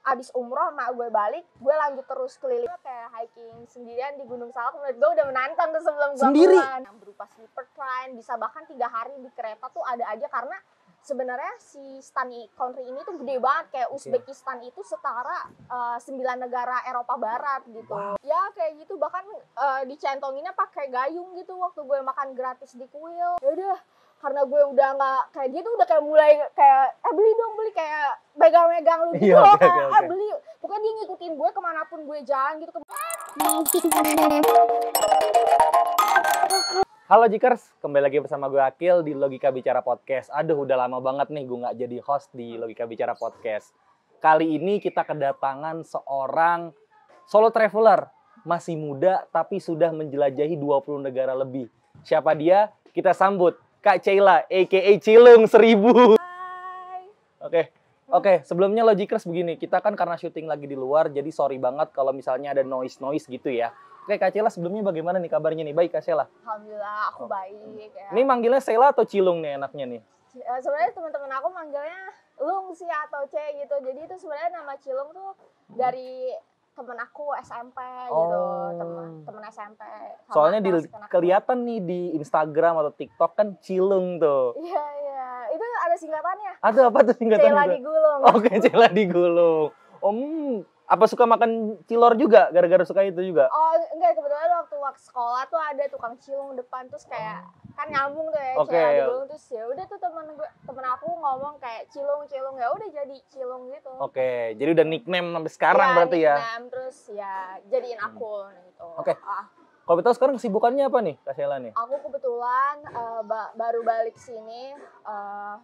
abis umroh mak gue balik, gue lanjut terus keliling kayak hiking sendirian di Gunung Salak. Menurut gue udah menantang tuh sebelum gue Sendiri? pulang. Yang berupa sleeper train, bisa bahkan 3 hari di kereta tuh ada aja, karena sebenarnya si stan country ini tuh gede banget, kayak Uzbekistan itu setara 9 negara Eropa Barat gitu. Wow. Ya kayak gitu, bahkan dicentonginnya pakai gayung gitu waktu gue makan gratis di kuil. Ya udah, karena gue udah nggak kayak gitu, udah kayak mulai kayak beli dong, beli, kayak megang-megang lu gitu Iya, loh, oke, kayak oke. beli. Pokoknya dia ngikutin gue kemanapun gue jalan gitu. Halo Jikers, kembali lagi bersama gue Akil di Logika Bicara Podcast. Aduh, udah lama banget nih gue nggak jadi host di Logika Bicara Podcast. Kali ini kita kedatangan seorang solo traveler. Masih muda tapi sudah menjelajahi 20 negara lebih. Siapa dia? Kita sambut Kak Ceila, a.k.a. Cilung 1000. Hai. Oke, sebelumnya Logikers begini. Kita kan karena syuting lagi di luar, jadi sorry banget kalau misalnya ada noise-noise gitu ya. Oke, Kak Ceila sebelumnya bagaimana nih kabarnya nih? Baik, Kak Ceila? Alhamdulillah aku baik ya. Ini manggilnya Ceila atau Cilung nih enaknya nih? Sebenarnya teman-teman aku manggilnya Lung sih atau C gitu. Jadi itu sebenarnya nama Cilung tuh dari temen aku SMP gitu, temen SMP. Sama Soalnya kelas kenak. kelihatan nih di Instagram atau TikTok kan Cilung tuh. Iya, iya. Itu ada singkatannya. Ada apa tuh singkatan Ceila itu? digulung. Oke, Ceila digulung. Apa suka makan cilor juga? Gara-gara suka itu juga? Oh, enggak, kebetulan waktu sekolah tuh ada tukang cilung depan, terus kayak kan nyambung tuh ya, Oke, Ceila ya. digulung, terus ya udah tuh temen aku ngomong kayak cilung, ya udah jadi cilung gitu. Oke, jadi udah nickname sampai sekarang berarti ya? nickname, terus ya jadiin akun gitu. Oke. Kalau betul sekarang kesibukannya apa nih, Kak Ceila nih? Aku kebetulan baru balik sini,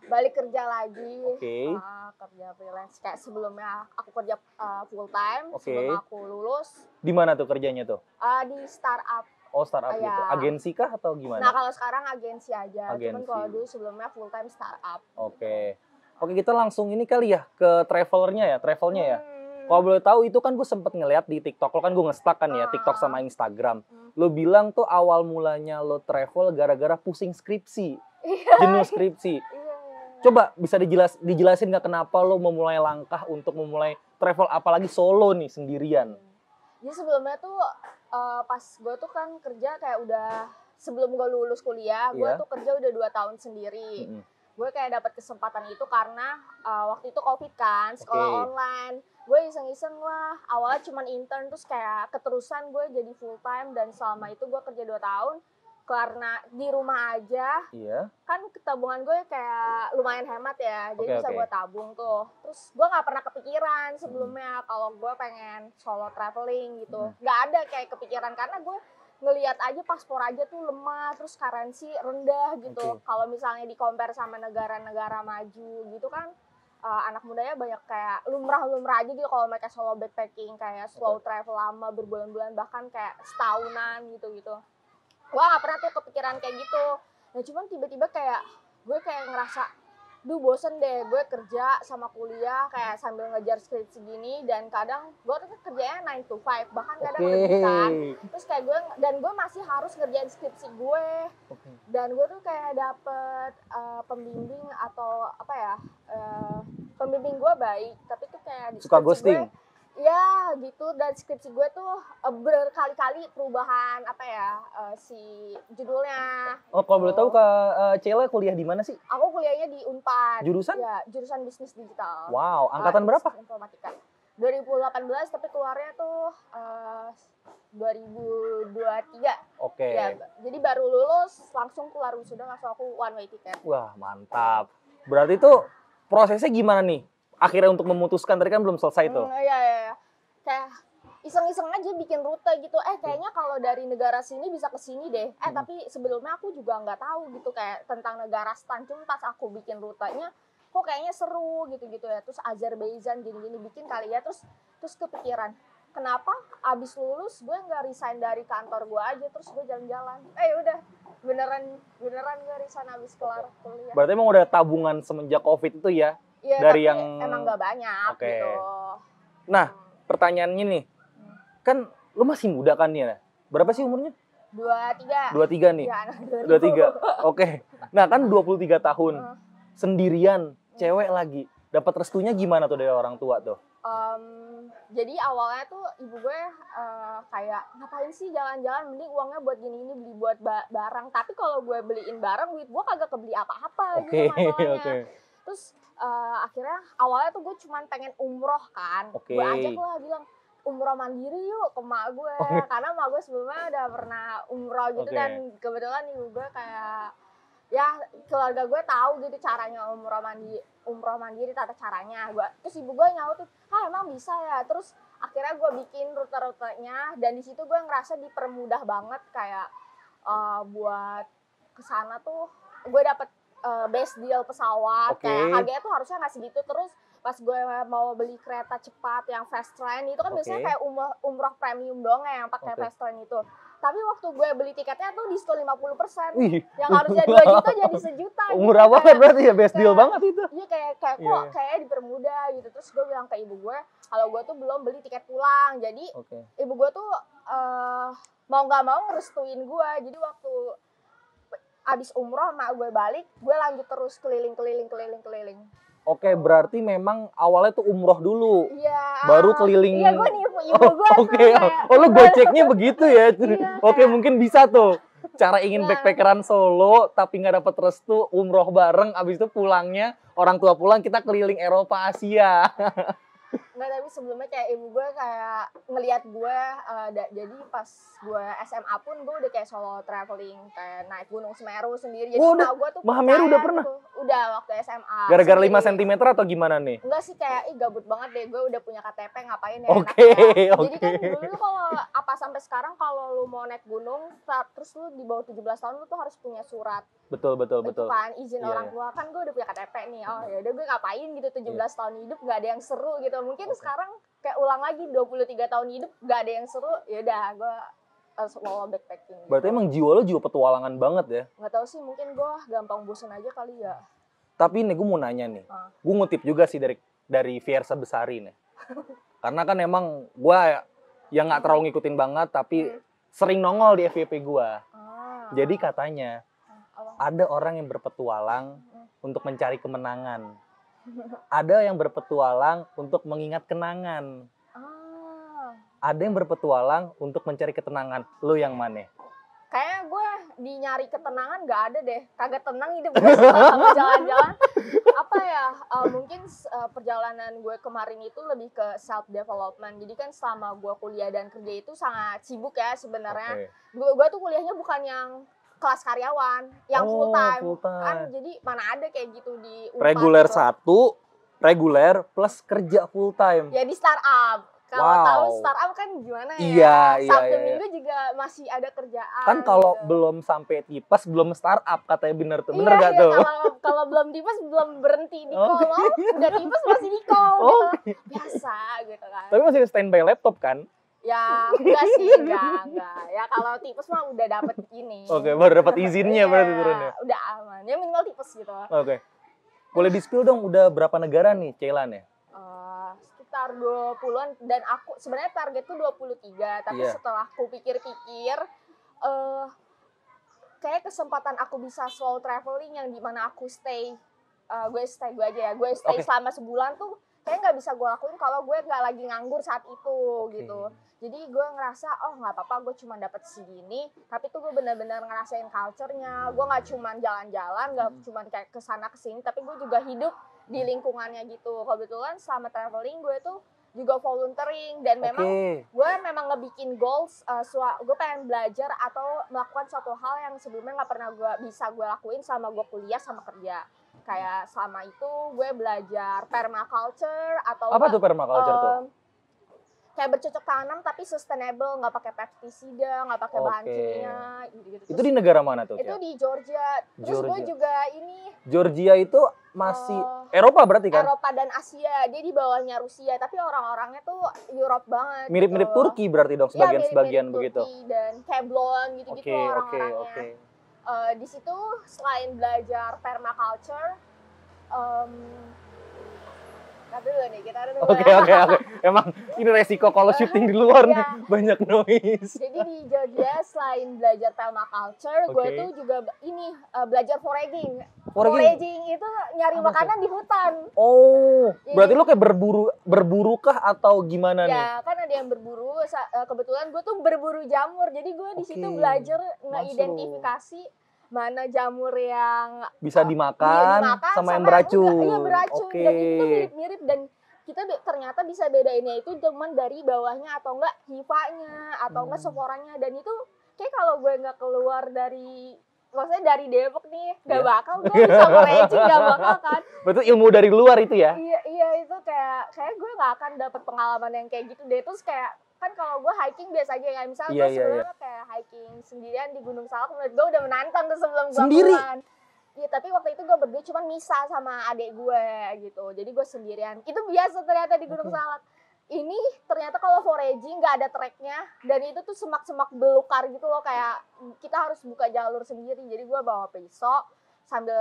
balik kerja lagi. Oke. Kerja freelance. Kayak sebelumnya aku kerja full time, Oke. sebelum aku lulus Di mana tuh kerjanya tuh? di startup. Oh, startup gitu. Iya. Agensi kah atau Nah gimana? kalau sekarang agensi aja, Agensi. cuman kalau dulu sebelumnya full time startup. Oke, kita langsung ini kali ya ke travelnya ya. Kalau boleh tahu itu kan gue sempet ngeliat di TikTok lo, kan gue nge-stalk kan ya TikTok sama Instagram. Lo bilang tuh awal mulanya lo travel gara-gara pusing skripsi, jenuh skripsi. Iya. Coba bisa dijelasin nggak kenapa lo memulai langkah untuk memulai travel apalagi solo nih sendirian? Jadi sebelumnya tuh pas gue tuh kan kerja kayak udah sebelum gue lulus kuliah, gue Iya. tuh kerja udah 2 tahun sendiri. Gue kayak dapat kesempatan itu karena waktu itu COVID kan, sekolah Oke. online. Gue iseng-iseng lah, awalnya cuman intern, terus kayak keterusan gue jadi full time, dan selama itu gue kerja 2 tahun. Karena di rumah aja, Iya. kan tabungan gue kayak lumayan hemat ya, jadi bisa Oke. gue tabung tuh. Terus gue nggak pernah kepikiran sebelumnya kalau gue pengen solo traveling gitu. Nggak ada kayak kepikiran, karena gue ngelihat aja paspor aja tuh lemah, terus currency rendah gitu. Oke. Kalau misalnya di compare sama negara-negara maju gitu kan, anak mudanya banyak kayak lumrah-lumrah aja gitu kalau mereka solo backpacking, kayak slow travel lama berbulan-bulan, bahkan kayak setahunan gitu-gitu. Gue gak pernah tuh kepikiran kayak gitu. Nah cuman tiba-tiba kayak gue kayak ngerasa, duh bosen deh gue kerja sama kuliah kayak sambil ngejar skripsi gini, dan kadang gue tuh kerjanya 9 to 5, bahkan kadang lebih kan. Terus kayak gue masih harus ngerjain skripsi gue. Dan gue tuh kayak dapet pembimbing atau apa ya, pembimbing gue baik, tapi tuh kayak Suka skripsi ghosting? gue, ya gitu, dan skripsi gue tuh berkali-kali perubahan apa ya, si judulnya. Oh, kalau boleh tahu Kak Ceila kuliah di mana sih? Aku kuliahnya di Unpad. Jurusan? Ya, jurusan bisnis digital. Wow, angkatan berapa? Informatika. 2018, tapi keluarnya tuh 2023. Oke. Ya, jadi baru lulus langsung keluar wisuda, langsung aku one way ticket. Wah, mantap. Berarti tuh prosesnya gimana nih? Akhirnya untuk memutuskan, tadi kan belum selesai tuh. Iya. Kayak iseng-iseng aja bikin rute gitu. Kayaknya kalau dari negara sini bisa ke sini deh. Tapi sebelumnya aku juga nggak tahu gitu kayak tentang negara stan. Cuma pas aku bikin rutenya, kok kayaknya seru gitu-gitu ya. Terus Azerbaijan gini-gini bikin kali ya. Terus kepikiran, kenapa abis lulus gue nggak resign dari kantor gue aja, terus gue jalan-jalan. Udah beneran gue resign abis kelar kuliah. Berarti emang udah tabungan semenjak COVID itu ya? Iya, dari tapi yang emang nggak banyak gitu. Nah, pertanyaannya nih, kan lu masih muda kan ya? Berapa sih umurnya? 23 nih. Iya, anak 23. Oke. Nah, kan 23 tahun. Sendirian, cewek lagi. Dapat restunya gimana tuh dari orang tua tuh? Jadi awalnya tuh ibu gue kayak ngapain sih jalan-jalan, mending uangnya buat gini-gini, beli buat barang. Tapi kalau gue beliin barang, duit gue kagak kebeli apa-apa gitu masalahnya. Oke. Terus akhirnya awalnya tuh gue cuman pengen umroh kan. Oke. Gue ajak lah bilang umroh mandiri yuk ke mak gue. Karena mak gue sebelumnya udah pernah umroh gitu Oke. dan kebetulan ibu gue kayak ya keluarga gue tahu gitu caranya umroh mandiri tata caranya. Terus ibu gue nyautin, emang bisa ya. Terus akhirnya gue bikin rute-rutenya dan di situ gue ngerasa dipermudah banget kayak buat kesana tuh gue dapet best deal pesawat. Oke. Kayak harganya tuh harusnya nggak segitu. Terus pas gue mau beli kereta cepat yang fast train itu kan biasanya kayak umroh premium doang ya yang pakai fast train itu. Tapi waktu gue beli tiketnya tuh diskon 50%. Wih. Yang harusnya 2 juta jadi 1 juta. Murah gitu, banget berarti ya, best deal banget itu. Iya kayak kok kayaknya dipermudah gitu. Terus gue bilang ke ibu gue, kalau gue tuh belum beli tiket pulang. Jadi ibu gue tuh mau nggak mau ngerestuin gue. Jadi waktu abis umroh mak gue balik, gue lanjut terus keliling. Oke, berarti memang awalnya tuh umroh dulu. Iya. Baru keliling. Iya, gue nipu ibu gue. Oke. Oh, lu goceknya begitu ya. Iya, Oke, mungkin bisa tuh. Cara ingin backpackeran Solo tapi nggak dapet restu, umroh bareng, abis itu pulangnya orang tua pulang, kita keliling Eropa, Asia. Enggak, tapi sebelumnya kayak ibu gue kayak ngelihat gue jadi pas gue SMA pun gue udah kayak solo traveling, kayak naik Gunung Semeru sendiri. Jadi gue tuh Mahameru udah pernah? Udah waktu SMA. Gara-gara 5 cm atau gimana nih? Enggak sih, kayak gabut banget deh, gue udah punya KTP, ngapain ya. Oke. Jadi kan dulu kalau apa sampai sekarang kalau lu mau naik gunung terus lu di bawah 17 tahun lu tuh harus punya surat. Betul. Itu kan izin orang tua, kan gue udah punya KTP nih. Oh ya udah, gue ngapain gitu 17 tahun hidup nggak ada yang seru gitu. Mungkin sekarang kayak ulang lagi 23 tahun hidup nggak ada yang seru. Ya udah, gue solo backpacking gitu. Berarti emang jiwa lo jiwa petualangan banget ya? Nggak tahu sih, mungkin gue gampang bosan aja kali ya. Tapi nih gue mau nanya nih, gue ngutip juga sih dari Fiersa Besari nih. Karena kan emang gue yang nggak terlalu ngikutin banget, tapi sering nongol di FYP gue. Jadi katanya ada orang yang berpetualang untuk mencari kemenangan. Ada yang berpetualang untuk mengingat kenangan. Ada yang berpetualang untuk mencari ketenangan. Lo yang mana? Kayaknya gue di nyari ketenangan nggak ada deh. Kagak tenang hidup gue sama jalan-jalan. Apa ya, mungkin perjalanan gue kemarin itu lebih ke self development. Jadi kan selama gue kuliah dan kerja itu sangat sibuk ya sebenarnya. Gue tuh kuliahnya bukan yang kelas karyawan, yang full time. Kan jadi mana ada kayak gitu di Unpad. Reguler gitu. 1, reguler plus kerja full time. Ya di startup. Kalau tahu startup kan gimana ya? Iya, Sabtu Minggu juga masih ada kerjaan. Kan kalau belum sampai tipes belum startup, katanya bener tuh. Bener gak tuh? Kalau belum tipes belum berhenti di call, udah tipes masih di call gitu. Biasa gitu kan. Tapi masih standby laptop kan? Ya, enggak sih, enggak. Ya kalau tipes mah udah dapet ini. Oke, baru dapat izinnya berarti turunnya. Udah aman. Ya minimal tipes gitu. Oke. Boleh di-spill dong udah berapa negara nih Ceylan ya? Sekitar 20-an, dan aku sebenarnya target tuh 23, tapi setelah aku pikir-pikir kayak kesempatan aku bisa solo traveling yang dimana aku stay selama sebulan tuh kayak nggak bisa gue lakuin kalau gue nggak lagi nganggur saat itu gitu. Jadi gue ngerasa nggak apa-apa, gue cuma dapat segini, tapi tuh gue benar-benar ngerasain culture-nya. Gue nggak cuma jalan-jalan, nggak cuma kayak kesana kesini, tapi gue juga hidup di lingkungannya gitu. Kebetulan selama traveling gue tuh juga volunteering, dan memang gue memang ngebikin goals, gue pengen belajar atau melakukan suatu hal yang sebelumnya nggak pernah gue lakuin selama gue kuliah sama kerja. Kayak selama itu gue belajar permaculture atau apa tuh permaculture tuh? Kayak bercocok tanam tapi sustainable, nggak pakai pestisida, nggak pakai bahan kimia gitu. Itu di negara mana tuh? Itu di Georgia. Terus gue juga Georgia itu masih Eropa berarti kan? Eropa dan Asia. Dia di bawahnya Rusia, tapi orang-orangnya tuh Europe banget. Mirip-mirip gitu. Turki berarti dong, sebagian begitu. Turki dan Keblon gitu-gitu orang-orangnya. Di situ selain belajar permaculture, Tapi dulu nih, kita dulu Oke. Emang ini resiko kalau syuting di luar nih, banyak noise. Jadi di Jogja selain belajar permaculture, gue Oke. tuh juga belajar foraging. Foraging? Foraging itu nyari Apa makanan di hutan. Oh, Jadi- berarti lu kayak berburu kah atau gimana nih? Ya, kan ada yang berburu. Kebetulan gue tuh berburu jamur. Jadi gue di situ Oke. belajar Masuk. ngeidentifikasi mana jamur yang Bisa dimakan sama yang beracun. enggak. Iya, beracun. Oke. Dan itu tuh mirip-mirip dan kita ternyata bisa bedainnya itu cuman dari bawahnya atau enggak hifanya atau enggak sporanya, dan itu kayak kalau gue nggak keluar dari, maksudnya dari Depok nih nggak Iya. bakal gue bisa foraging, nggak bakal kan. Betul, ilmu dari luar itu ya? Iya itu kayak gue nggak akan dapet pengalaman yang kayak gitu deh. Terus kayak kan kalau gue hiking biasa aja ya, misalnya Iya, gue sebelumnya kayak hiking sendirian di Gunung Salak, menurut gue udah menantang tuh sebelum gue Sendiri? pulang. Iya, tapi waktu itu gue berdua cuman misah sama adik gue gitu, jadi gue sendirian. Itu biasa ternyata di Gunung Salak. Ini ternyata kalau foraging nggak ada treknya, dan itu tuh semak-semak belukar gitu loh, kayak kita harus buka jalur sendiri. Jadi gue bawa pisau sambil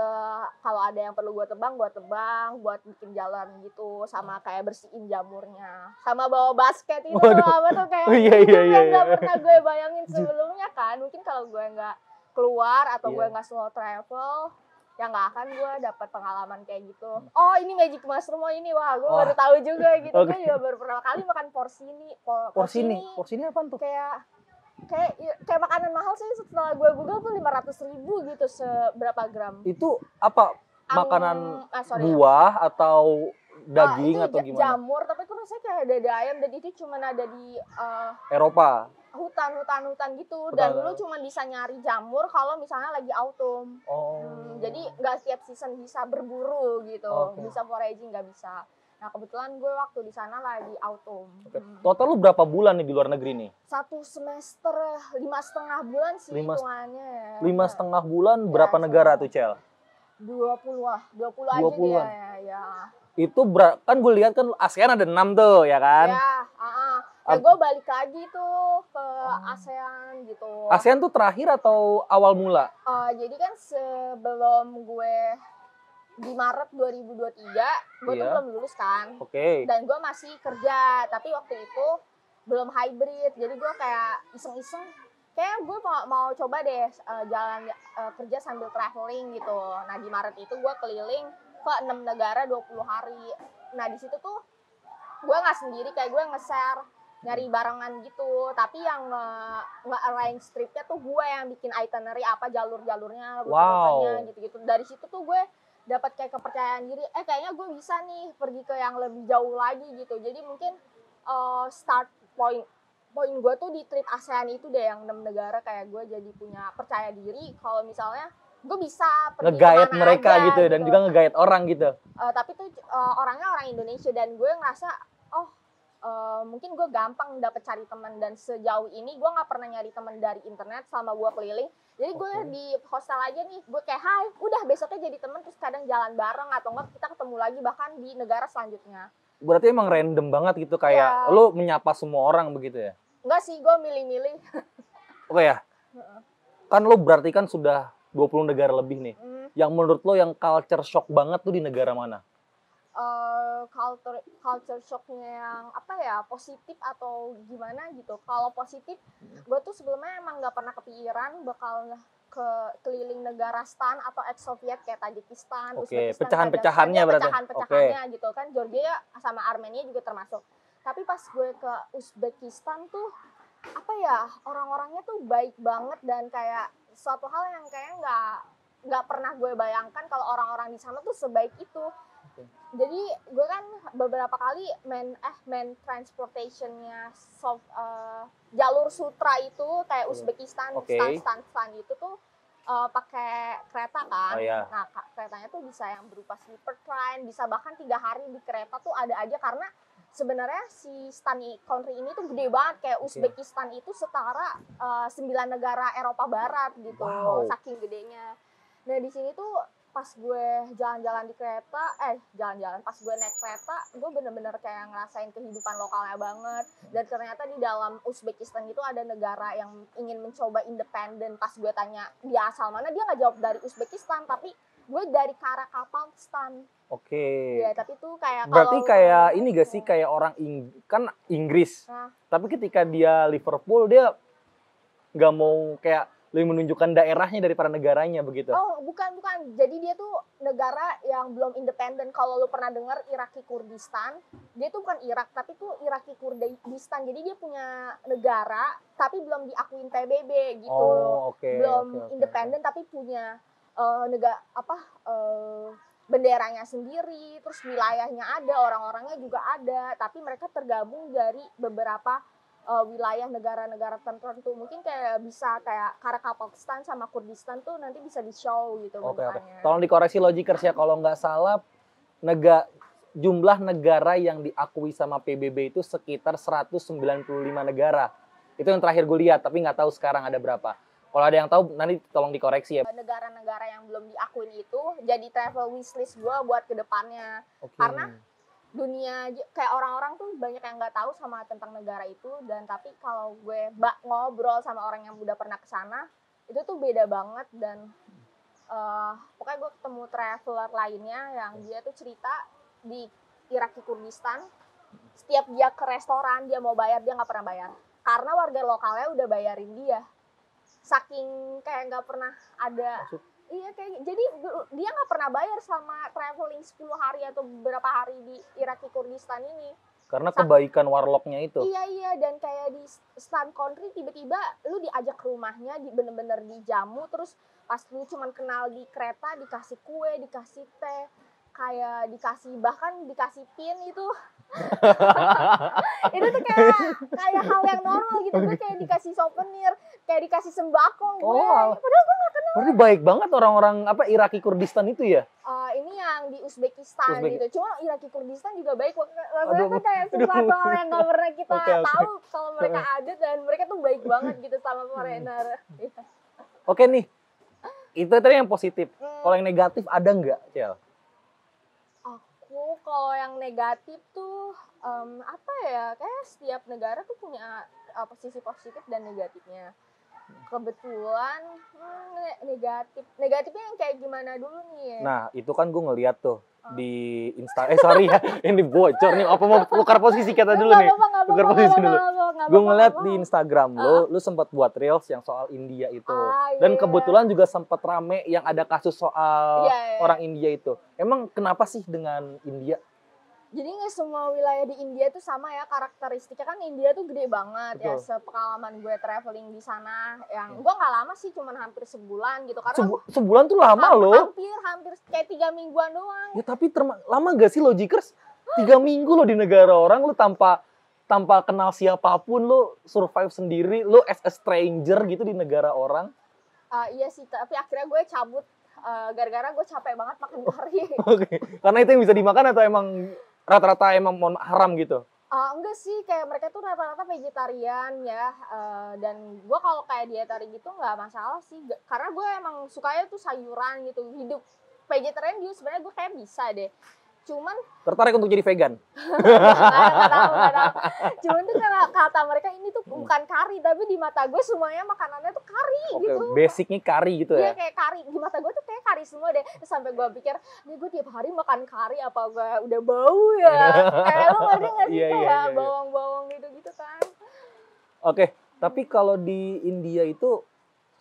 kalau ada yang perlu gue tebang buat bikin jalan gitu, sama kayak bersihin jamurnya, sama bawa basket itu tuh apa tuh kayak Iya, hidup iya, yang iya. nggak pernah gue bayangin sebelumnya kan. Mungkin kalau gue nggak keluar atau gue Iya. nggak slow travel, ya nggak akan gue dapat pengalaman kayak gitu. Oh, ini magic mushroom, oh ini, wah gue Wah. baru tahu juga gitu. Oke. Gue juga baru pertama kali makan Porsini apaan tuh? kayak makanan mahal sih. Setelah gue google tuh 500.000 gitu seberapa gram. Itu apa? Makanan Sorry. buah atau daging Itu atau gimana? jamur, tapi itu rasanya kayak dada ayam, dan itu cuma ada di Eropa. hutan gitu. Dan Hutan. lu cuma bisa nyari jamur kalau misalnya lagi autumn. Oh. Jadi nggak setiap season bisa berburu gitu. Oke. Bisa foraging nggak bisa. Nah, kebetulan gue waktu di sana lagi autumn. Oke. Total lu berapa bulan nih di luar negeri nih? 1 semester 5,5 bulan sih Lima- hitungannya ya. 5,5 bulan berapa Ya, negara tuh, Cel? 20 aja 20-an. deh ya. Itu kan gue lihat kan ASEAN ada 6 tuh, ya kan? Ya, gue balik lagi tuh ke ASEAN gitu. ASEAN tuh terakhir atau awal mula? Jadi kan sebelum gue di Maret 2023, gue tuh Iya. belum lulus kan. Oke. Dan gue masih kerja, tapi waktu itu belum hybrid. Jadi gue kayak iseng-iseng, kayak gue mau coba deh jalan kerja sambil traveling gitu. Nah, di Maret itu gue keliling ke 6 negara 20 hari. Nah, di situ tuh gue nggak sendiri, kayak gue nge-share nyari barengan gitu, tapi yang nge-arrange tripnya tuh gue yang bikin itinerary, apa jalur-jalurnya, rute-rutenya gitu-gitu. Dari situ tuh gue dapat kayak kepercayaan diri, kayaknya gue bisa nih pergi ke yang lebih jauh lagi gitu. Jadi mungkin start point gue tuh di trip ASEAN itu deh, yang 6 negara, kayak gue jadi punya percaya diri kalau misalnya gue bisa pergi Nge-guide kemana mereka aja, gitu, dan juga nge-guide orang gitu. tapi tuh orangnya orang Indonesia, dan gue ngerasa mungkin gue gampang dapet cari teman. Dan sejauh ini gue nggak pernah nyari teman dari internet selama gue keliling. Jadi gue di hostel aja nih, gue kayak hai, udah besoknya jadi teman, terus kadang jalan bareng atau enggak kita ketemu lagi bahkan di negara selanjutnya. Berarti emang random banget gitu, kayak lu menyapa semua orang begitu ya? Enggak sih, gue milih-milih. Oke ya. Kan lu berarti kan sudah 20 negara lebih nih. Yang menurut lo yang culture shock banget tuh di negara mana? Culture shocknya yang apa ya, positif atau gimana gitu. Kalau positif, gue tuh sebelumnya emang nggak pernah kepikiran bakal ke keliling negara stan atau ex-Soviet kayak Tajikistan, Uzbekistan, pecahan-pecahannya berarti. Pecahan-pecahannya gitu kan. Georgia sama Armenia juga termasuk. Tapi pas gue ke Uzbekistan tuh apa ya, orang-orangnya tuh baik banget, dan kayak suatu hal yang kayak nggak pernah gue bayangkan kalau orang-orang di sana tuh sebaik itu. Jadi gue kan beberapa kali main transportationnya jalur sutra itu kayak Uzbekistan, stan itu tuh pakai kereta kan. Nah, keretanya tuh bisa yang berupa sleeper train, bisa bahkan 3 hari di kereta tuh ada aja, karena sebenarnya si stan country ini tuh gede banget, kayak Uzbekistan itu setara 9 negara Eropa Barat gitu, saking gedenya. Nah, di sini tuh pas gue jalan-jalan di kereta, pas gue naik kereta, gue bener-bener kayak ngerasain kehidupan lokalnya banget. Dan ternyata di dalam Uzbekistan itu ada negara yang ingin mencoba independen. Pas gue tanya dia asal mana, dia nggak jawab dari Uzbekistan, tapi Gue dari Kazakhstan. Oke. Ya, tapi tuh kayak Berarti kalau kayak ini gak sih, kayak orang kan Inggris. Nah, Tapi ketika dia Liverpool, dia nggak mau kayak lebih menunjukkan daerahnya daripada negaranya begitu. oh, bukan. Jadi dia tuh negara yang belum independen. Kalau lu pernah dengar Iraki Kurdistan, dia tuh bukan Irak, tapi tuh Iraki Kurdistan. Jadi dia punya negara, tapi belum diakuin PBB gitu. Oh, oke. Belum oke. independen, tapi punya negara benderanya sendiri, terus wilayahnya ada, orang-orangnya juga ada, tapi mereka tergabung dari beberapa wilayah negara-negara tertentu. Mungkin kayak bisa kayak Kazakhstan sama Kurdistan tuh nanti bisa di-show gitu Oke. bentukannya. Tolong dikoreksi Logikers ya, kalau nggak salah jumlah negara yang diakui sama PBB itu sekitar 195 negara. Itu yang terakhir gue lihat, tapi nggak tahu sekarang ada berapa. Kalau ada yang tahu, nanti tolong dikoreksi ya. Negara-negara yang belum diakuin itu jadi travel wishlist gue buat kedepannya. Oke. Karena dunia kayak orang-orang tuh banyak yang nggak tahu sama tentang negara itu, dan tapi kalau gue ngobrol sama orang yang udah pernah kesana itu tuh beda banget. Dan pokoknya gue ketemu traveler lainnya yang dia tuh cerita di Iraki Kurdistan, setiap dia ke restoran dia mau bayar, dia nggak pernah bayar karena warga lokalnya udah bayarin dia, saking kayak nggak pernah ada. Iya, kayak jadi dia nggak pernah bayar selama traveling 10 hari atau beberapa hari di Iraki Kurdistan ini. Karena kebaikan warlocknya itu. Iya, dan kayak di Sun Country tiba-tiba lu diajak ke rumahnya, bener-bener dijamu, terus pas lu cuman kenal di kereta dikasih kue, dikasih teh, kayak bahkan dikasih pin itu. Itu tuh kayak hal yang normal gitu. Gue kayak dikasih souvenir, kayak dikasih sembako gue. Padahal gue gak kenal. Berarti baik banget orang-orang Iraki Kurdistan itu ya? Ini yang di Uzbekistan gitu. Cuma Iraki Kurdistan juga baik. Rasanya tuh kayak sesuatu hal yang gak pernah kita tahu kalau mereka ada, dan mereka tuh baik banget gitu sama foreigner. Oke nih, itu tadi yang positif. Kalau yang negatif ada nggak, Cel? Kalau yang negatif tuh apa ya, kayak setiap negara tuh punya sisi positif dan negatifnya. Kebetulan negatifnya yang kayak gimana dulu nih ya? Nah itu kan gue ngeliat tuh di sorry ya, ini bocor nih, apa mau tukar posisi kita dulu nih? Tukar posisi dulu. Gue ngeliat di Instagram lu sempat buat reels yang soal India itu. Dan kebetulan juga sempat rame yang ada kasus soal orang India itu. Emang kenapa sih dengan India? Jadi nggak semua wilayah di India tuh sama ya karakteristiknya. Kan India tuh gede banget. Betul. Ya, sepengalaman gue traveling di sana, yang gue nggak lama sih, cuman hampir sebulan gitu. Karena sebulan tuh lama loh. Hampir kayak 3 mingguan doang. Ya tapi lama gak sih Logikers? 3 minggu lo di negara orang, lo tanpa kenal siapapun, lo survive sendiri, lo as a stranger gitu di negara orang. Iya sih, tapi akhirnya gue cabut gara-gara gue capek banget makan kari. Oke. Karena itu yang bisa dimakan atau emang rata-rata emang haram gitu? Enggak sih, kayak mereka tuh rata-rata vegetarian ya, dan gue kalau kayak dietari gitu nggak masalah sih, karena gue emang sukanya tuh sayuran gitu. Hidup vegetarian juga sebenarnya gue kayak bisa deh, cuman tertarik untuk jadi vegan? Nggak tahu. Cuman tuh kata mereka ini tuh bukan kari, tapi di mata gue semuanya makanannya tuh kari. Oke, gitu. Basicnya kari gitu ya? Iya, kayak kari. Di mata gue tuh kayak kari semua deh. Terus sampai gue pikir, nih gue tiap hari makan kari apa gue udah bau ya? Kayak lo ngerti nggak sih, kayak bawang-bawang gitu kan? Oke, tapi kalau di India itu,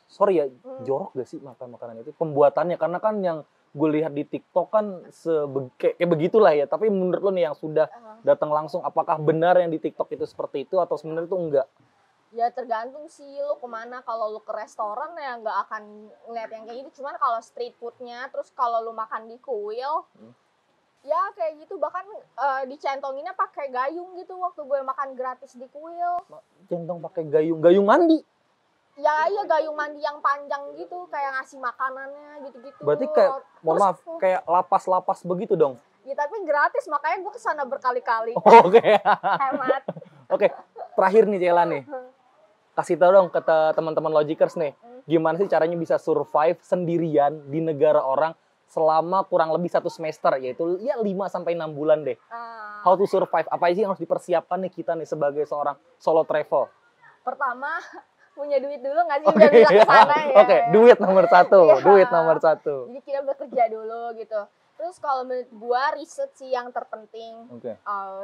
sorry ya, jorok gak sih makan makanan itu? Pembuatannya, karena kan yang gue lihat di TikTok kan kayak begitulah ya. Tapi menurut lo nih yang sudah datang langsung, apakah benar yang di TikTok itu seperti itu atau sebenarnya itu enggak? Ya tergantung sih lo kemana. Kalau lo ke restoran ya nggak akan ngeliat yang kayak gitu. Cuman kalau street foodnya, terus kalau lo makan di kuil, ya kayak gitu. Bahkan dicentonginnya pakai gayung gitu waktu gue makan gratis di kuil. Centong pakai gayung mandi? Ya iya, gayung mandi yang panjang gitu, kayak ngasih makanannya gitu-gitu. Berarti kayak, mohon maaf, kayak lapas-lapas begitu dong? Ya tapi gratis, makanya gue kesana berkali-kali. Oke. Hemat. Oke, terakhir nih Cela nih. Kasih tau dong ke teman-teman Logikers nih, gimana sih caranya bisa survive sendirian di negara orang selama kurang lebih 1 semester, yaitu ya 5-6 bulan deh. How to survive, apa sih yang harus dipersiapkan nih kita nih sebagai seorang solo travel? Pertama, punya duit dulu nggak sih biar bisa ke sana ya. Oke, duit nomor satu, Iya. duit nomor satu. Jadi kita bekerja dulu gitu. Terus kalau menurut gua riset sih yang terpenting. Oke.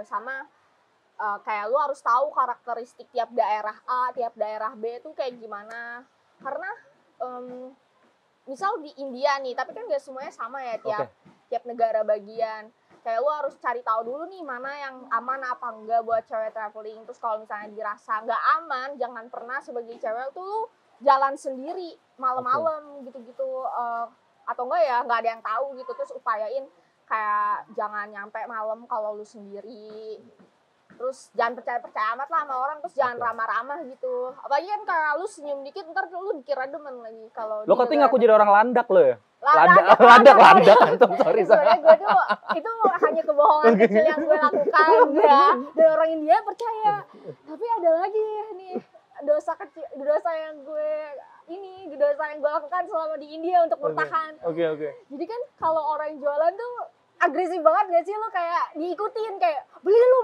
Sama kayak lu harus tahu karakteristik tiap daerah A, tiap daerah B itu kayak gimana. Karena misal di India nih, tapi kan gak semuanya sama ya tiap negara bagian. Kayak lu harus cari tahu dulu nih mana yang aman apa enggak buat cewek traveling. Terus kalau misalnya dirasa nggak aman, jangan pernah sebagai cewek tuh lu jalan sendiri malam-malam gitu-gitu. Atau enggak ya nggak ada yang tahu gitu. Terus upayain kayak jangan nyampe malam kalau lu sendiri. Terus jangan percaya amat lah sama orang, terus jangan ramah-ramah gitu. Apalagi kan kayak lu senyum dikit, ntar lu dikira demen lagi. Kalau Lo katanya ngaku jadi orang landak lo ya? Landak. Antum, sorry. Sebenarnya gue tuh, itu hanya kebohongan kecil yang gue lakukan ya. Dan orang India percaya. Tapi ada lagi nih, dosa yang gue lakukan selama di India untuk bertahan. Oke. Jadi kan kalau orang jualan tuh agresif banget gak sih, lo kayak diikutin kayak beli lu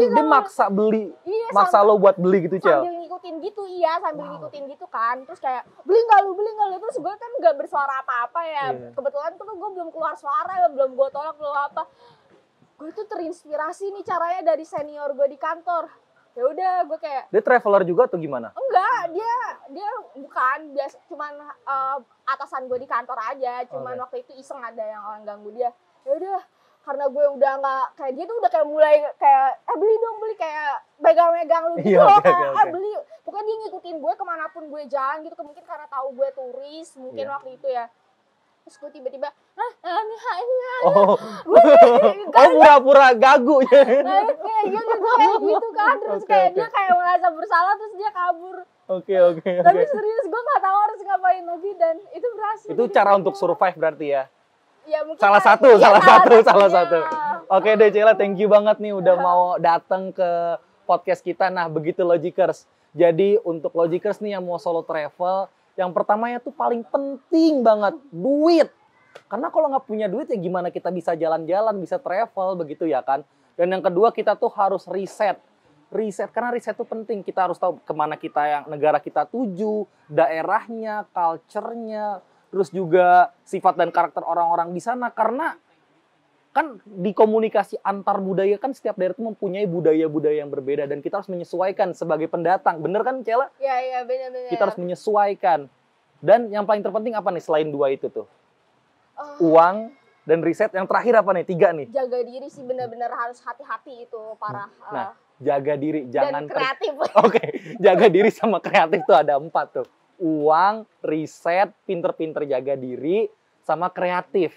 Dia maksa beli, iya, maksa lo buat beli gitu, Cel? sambil ngikutin gitu, ngikutin gitu kan. Terus kayak beli nggak lu, terus gue kan nggak bersuara apa-apa ya. Kebetulan tuh gue belum keluar suara, belum gue tolak, belum apa. Gue tuh terinspirasi nih caranya dari senior gue di kantor. Ya udah gue kayak, Dia traveler juga atau gimana? enggak, dia bukan, biasa cuman atasan gue di kantor aja. Cuman waktu itu iseng ada yang orang ganggu dia. Ya udah, karena gue udah nggak kayak dia tuh udah kayak mulai kayak beli kayak megang lu gitu loh, kayak beli. Pokoknya dia ngikutin gue kemanapun gue jalan gitu, mungkin karena tahu gue turis mungkin waktu itu ya. Terus gue tiba-tiba pura-pura gagu ya. Kayak gitu kan. Terus kayak dia kayak merasa bersalah, terus dia kabur. Oke. Tapi serius gue nggak tahu harus ngapain lagi, dan itu berhasil. Itu cara untuk survive berarti ya? Ya, mungkin salah satu. Oke deh Cela, thank you banget nih udah mau datang ke podcast kita. Nah, begitu Logikers. Jadi untuk Logikers nih yang mau solo travel, yang pertamanya tuh paling penting banget, duit. Karena kalau nggak punya duit ya gimana kita bisa jalan-jalan, bisa travel begitu ya kan. Dan yang kedua kita tuh harus riset, karena riset itu penting. Kita harus tahu kemana negara kita tuju, daerahnya, culture-nya, terus juga sifat dan karakter orang-orang di sana. Karena kan di komunikasi antar budaya kan setiap daerah itu mempunyai budaya-budaya yang berbeda, dan kita harus menyesuaikan sebagai pendatang. Bener kan, Cela? Iya, benar-benar. Kita harus menyesuaikan. Dan yang paling terpenting apa nih selain dua itu tuh? Uang dan riset. Yang terakhir apa nih? 3 nih. Jaga diri sih, benar-benar harus hati-hati itu, parah. Nah, jaga diri, jangan dan kreatif. Oke, jaga diri sama kreatif tuh ada 4 tuh. Uang, riset, pinter-pinter jaga diri, sama kreatif.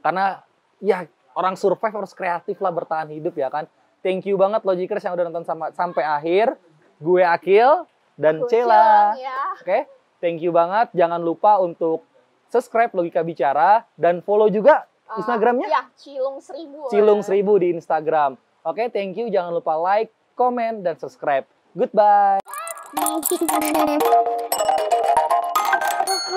Karena ya orang survive harus kreatif lah, bertahan hidup ya kan. Thank you banget Logikers yang udah nonton sampai akhir. Gue Akil dan Cela. Ya. Oke, thank you banget. Jangan lupa untuk subscribe Logika Bicara dan follow juga Instagramnya. Ya, Cilung1000. Cilung1000 di Instagram. Oke, thank you. Jangan lupa like, comment, dan subscribe. Goodbye.